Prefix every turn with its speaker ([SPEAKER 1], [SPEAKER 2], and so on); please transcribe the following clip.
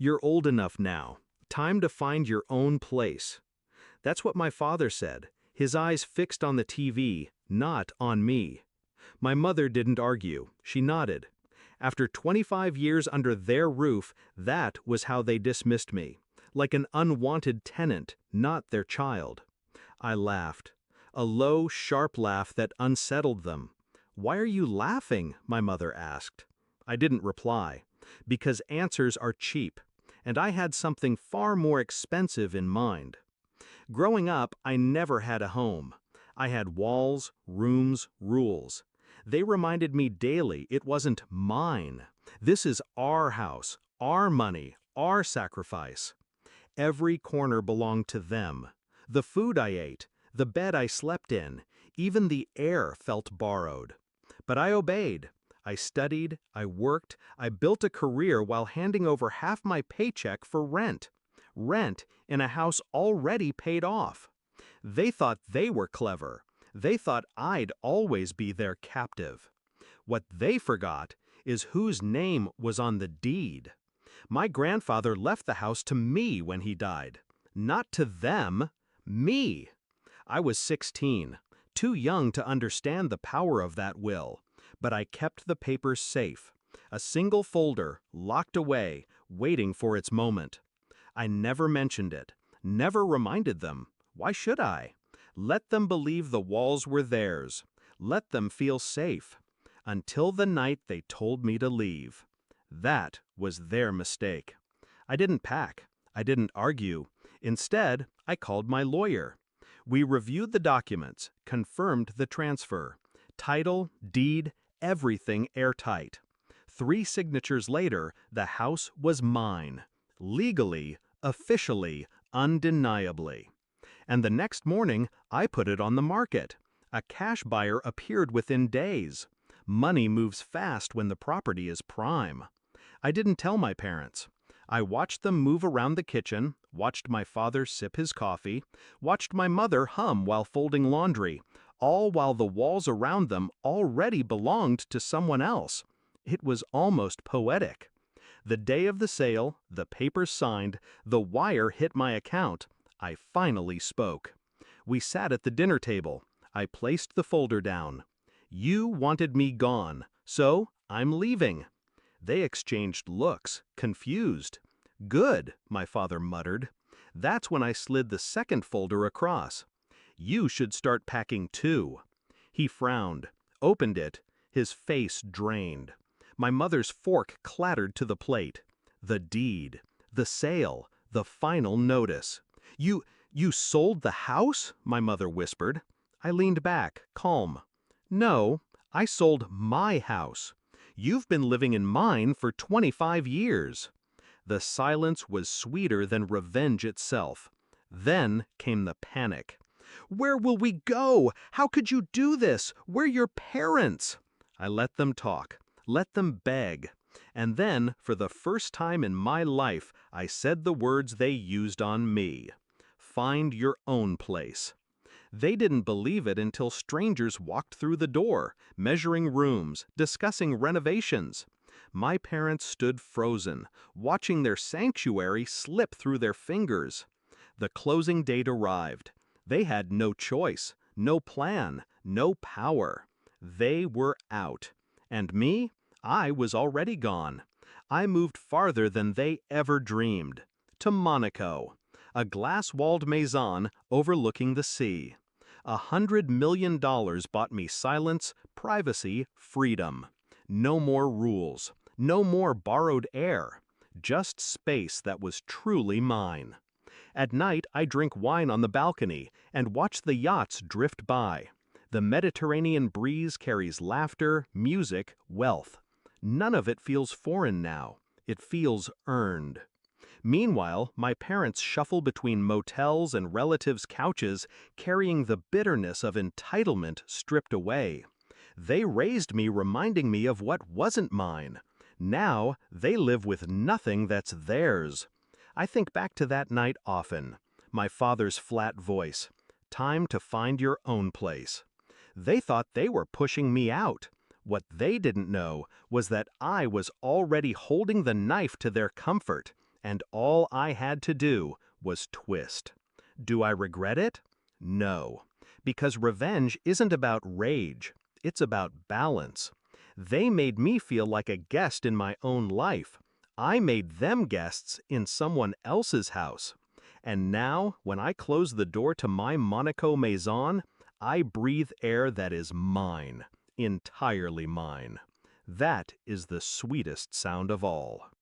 [SPEAKER 1] You're old enough now. Time to find your own place. That's what my father said, his eyes fixed on the TV, not on me. My mother didn't argue, she nodded. After 25 years under their roof, that was how they dismissed me. Like an unwanted tenant, not their child. I laughed. A low, sharp laugh that unsettled them. "Why are you laughing?" my mother asked. I didn't reply. Because answers are cheap. And I had something far more expensive in mind. Growing up, I never had a home. I had walls, rooms, rules. They reminded me daily it wasn't mine. This is our house, our money, our sacrifice. Every corner belonged to them. The food I ate, the bed I slept in, even the air felt borrowed. But I obeyed. I studied, I worked, I built a career while handing over half my paycheck for rent. Rent in a house already paid off. They thought they were clever. They thought I'd always be their captive. What they forgot is whose name was on the deed. My grandfather left the house to me when he died. Not to them, me. I was 16, too young to understand the power of that will. But I kept the papers safe. A single folder, locked away, waiting for its moment. I never mentioned it, never reminded them. Why should I? Let them believe the walls were theirs. Let them feel safe. Until the night they told me to leave. That was their mistake. I didn't pack. I didn't argue. Instead, I called my lawyer. We reviewed the documents, confirmed the transfer. Title, deed, everything airtight. 3 signatures later, the house was mine. Legally, officially, undeniably. And the next morning, I put it on the market. A cash buyer appeared within days. Money moves fast when the property is prime. I didn't tell my parents. I watched them move around the kitchen, watched my father sip his coffee, watched my mother hum while folding laundry, all while the walls around them already belonged to someone else. It was almost poetic. The day of the sale, the papers signed, the wire hit my account. I finally spoke. We sat at the dinner table. I placed the folder down. You wanted me gone, so I'm leaving. They exchanged looks, confused. Good, my father muttered. That's when I slid the second folder across. You should start packing too. He frowned, opened it, his face drained. My mother's fork clattered to the plate. The deed, the sale, the final notice. You sold the house? My mother whispered. I leaned back, calm. No, I sold my house. You've been living in mine for 25 years. The silence was sweeter than revenge itself. Then came the panic. Where will we go? How could you do this? We're your parents. I let them talk, let them beg. And then, for the first time in my life, I said the words they used on me. Find your own place. They didn't believe it until strangers walked through the door, measuring rooms, discussing renovations. My parents stood frozen, watching their sanctuary slip through their fingers. The closing date arrived. They had no choice, no plan, no power. They were out. And me? I was already gone. I moved farther than they ever dreamed. To Monaco. A glass-walled maison overlooking the sea. $100 million bought me silence, privacy, freedom. No more rules. No more borrowed air. Just space that was truly mine. At night, I drink wine on the balcony and watch the yachts drift by. The Mediterranean breeze carries laughter, music, wealth. None of it feels foreign now. It feels earned. Meanwhile, my parents shuffle between motels and relatives' couches, carrying the bitterness of entitlement stripped away. They raised me reminding me of what wasn't mine. Now, they live with nothing that's theirs. I think back to that night often. My father's flat voice. Time to find your own place. They thought they were pushing me out. What they didn't know was that I was already holding the knife to their comfort, and all I had to do was twist. Do I regret it? No, because revenge isn't about rage, it's about balance. They made me feel like a guest in my own life. I made them guests in someone else's house. And now, when I close the door to my Monaco maison, I breathe air that is mine, entirely mine. That is the sweetest sound of all.